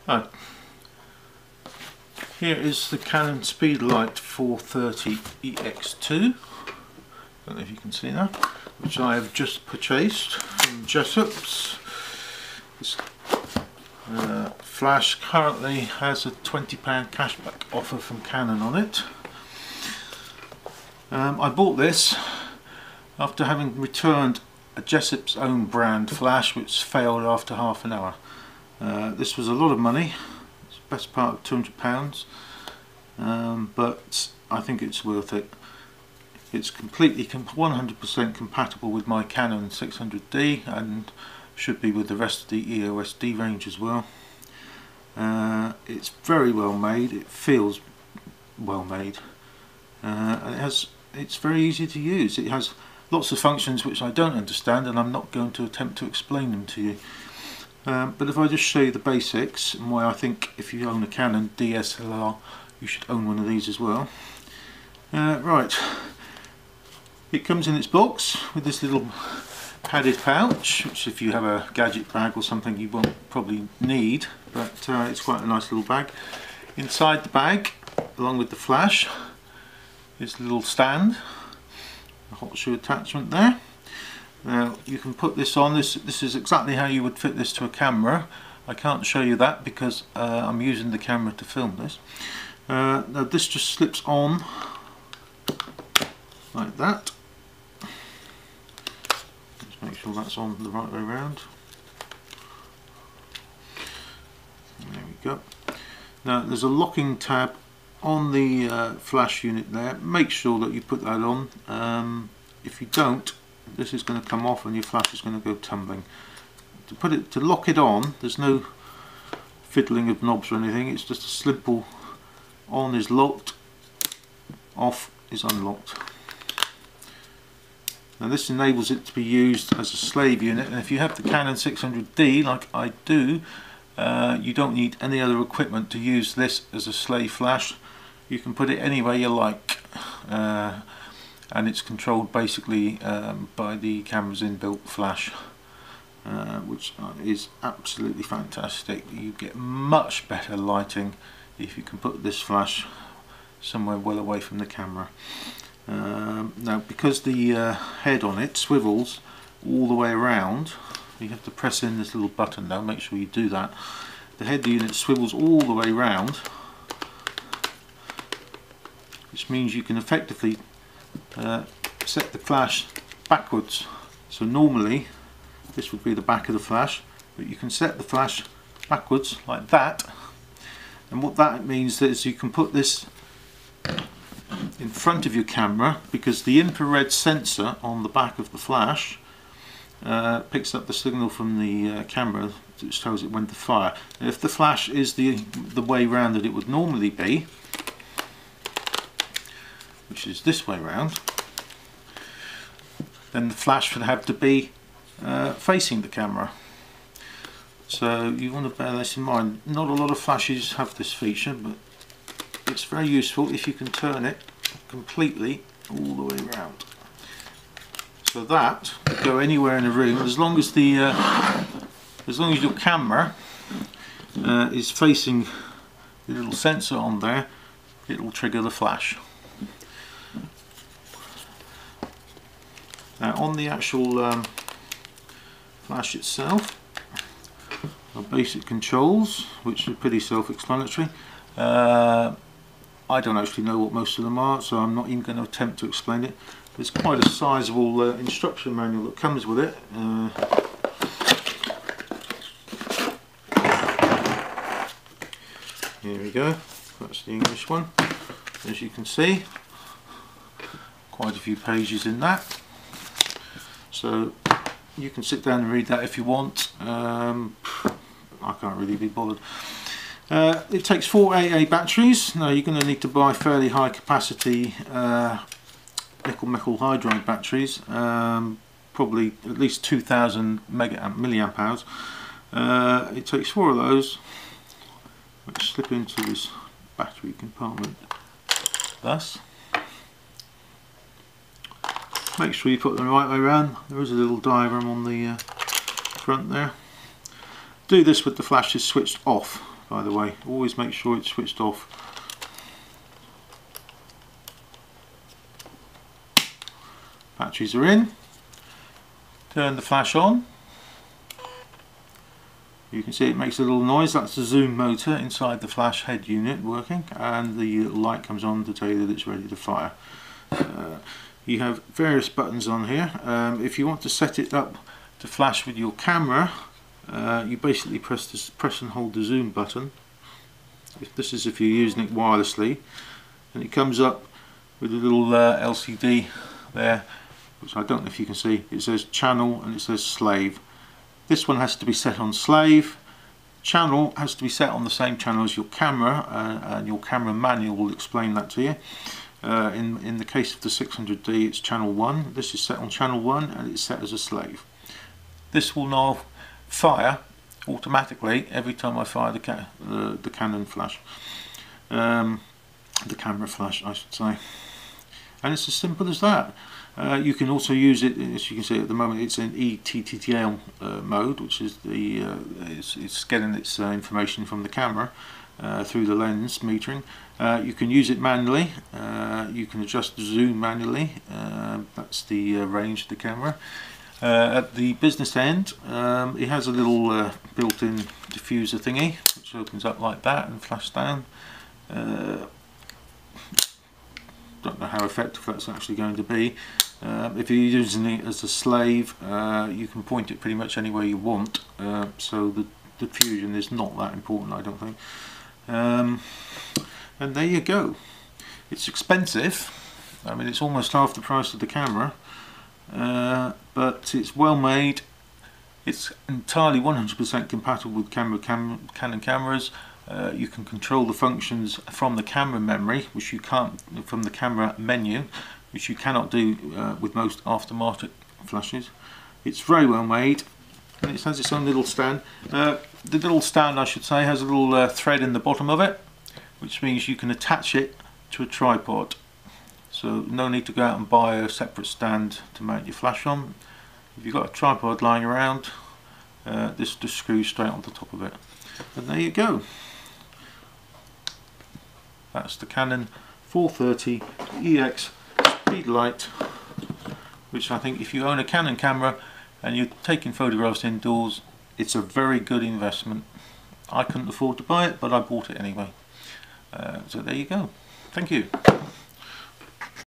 Right. Here is the Canon Speedlite 430 EX2. Don't know if you can see that, which I have just purchased from Jessop's. This flash currently has a £20 cashback offer from Canon on it. I bought this after having returned a Jessop's own brand flash which failed after half an hour. This was a lot of money, it's the best part of £200, but I think it's worth it. It's completely 100% compatible with my Canon 600D and should be with the rest of the EOS D range as well. It's very well made, it feels well made, and it's very easy to use. It has lots of functions which I don't understand, and I'm not going to attempt to explain them to you. But if I just show you the basics and why I think if you own a Canon DSLR you should own one of these as well. Right, it comes in its box with this little padded pouch, which if you have a gadget bag or something you won't probably need, but it's quite a nice little bag. Inside the bag, along with the flash, is a little stand, a hot shoe attachment there. Now you can put this on. This is exactly how you would fit this to a camera. I can't show you that because I'm using the camera to film this. Now this just slips on like that. Just make sure that's on the right way around. There we go. Now there's a locking tab on the flash unit there. Make sure that you put that on. If you don't, this is going to come off and your flash is going to go tumbling. To lock it on, there's no fiddling of knobs or anything. It's just a simple on is locked, off is unlocked. Now this enables it to be used as a slave unit, and if you have the Canon 600D like I do, you don't need any other equipment to use this as a slave flash. You can put it anywhere you like, and it's controlled basically by the camera's inbuilt flash, which is absolutely fantastic. You get much better lighting if you can put this flash somewhere well away from the camera. Now because the head on it swivels all the way around, you have to press in this little button now, make sure you do that. The head unit swivels all the way around, which means you can effectively set the flash backwards. So normally this would be the back of the flash, but you can set the flash backwards like that, and what that means is you can put this in front of your camera, because the infrared sensor on the back of the flash picks up the signal from the camera, which tells it when to fire. And if the flash is the way round that it would normally be, which is this way round, then the flash would have to be facing the camera. So you want to bear this in mind. Not a lot of flashes have this feature, but it's very useful if you can turn it completely all the way around. So that will go anywhere in the room as long as your camera is facing the little sensor on there. It will trigger the flash. Now on the actual flash itself, our basic controls, which are pretty self-explanatory. I don't actually know what most of them are, so I'm not even going to attempt to explain it. There's quite a sizable instruction manual that comes with it. Here we go, that's the English one. As you can see, quite a few pages in that. So you can sit down and read that if you want. I can't really be bothered. It takes 4 AA batteries. Now you're going to need to buy fairly high capacity nickel-metal hydride batteries, probably at least 2000 milliamp hours. It takes 4 of those, which slip into this battery compartment thus. Make sure you put them the right way around. There is a little diagram on the front there. Do this with the flashes switched off. by the way. Always make sure it's switched off. Batteries are in. Turn the flash on. You can see it makes a little noise. That's the zoom motor inside the flash head unit working, and the light comes on to tell you that it's ready to fire. You have various buttons on here. If you want to set it up to flash with your camera, you basically press and hold the zoom button. This is if you're using it wirelessly, and it comes up with a little LCD there, which I don't know if you can see. It says channel and it says slave. This one has to be set on slave. Channel has to be set on the same channel as your camera, and your camera manual will explain that to you. In the case of the 600D, it's channel 1. This is set on channel 1 and it's set as a slave. This will now fire automatically every time I fire the Canon flash. The camera flash, I should say. And it's as simple as that. You can also use it, as you can see at the moment, it's in ETTL mode, which is it's getting its information from the camera through the lens metering. You can use it manually. You can adjust the zoom manually. That's the range of the camera. At the business end, it has a little built-in diffuser thingy, which opens up like that and flashes down. Don't know how effective that's actually going to be. If you're using it as a slave, you can point it pretty much anywhere you want, so the diffusion is not that important, I don't think. And there you go. It's expensive. I mean, it's almost half the price of the camera, but it's well made. It's entirely 100% compatible with Canon cameras. You can control the functions from the camera memory, which you can't from the camera menu, which you cannot do with most aftermarket flashes. It's very well made, and it has its own little stand. The little stand, I should say, has a little thread in the bottom of it, which means you can attach it to a tripod. So no need to go out and buy a separate stand to mount your flash on. If you've got a tripod lying around, this just screws straight on the top of it. And there you go. That's the Canon 430 EX Speedlite, which I think if you own a Canon camera and you're taking photographs indoors, it's a very good investment. I couldn't afford to buy it, but I bought it anyway. So there you go. Thank you.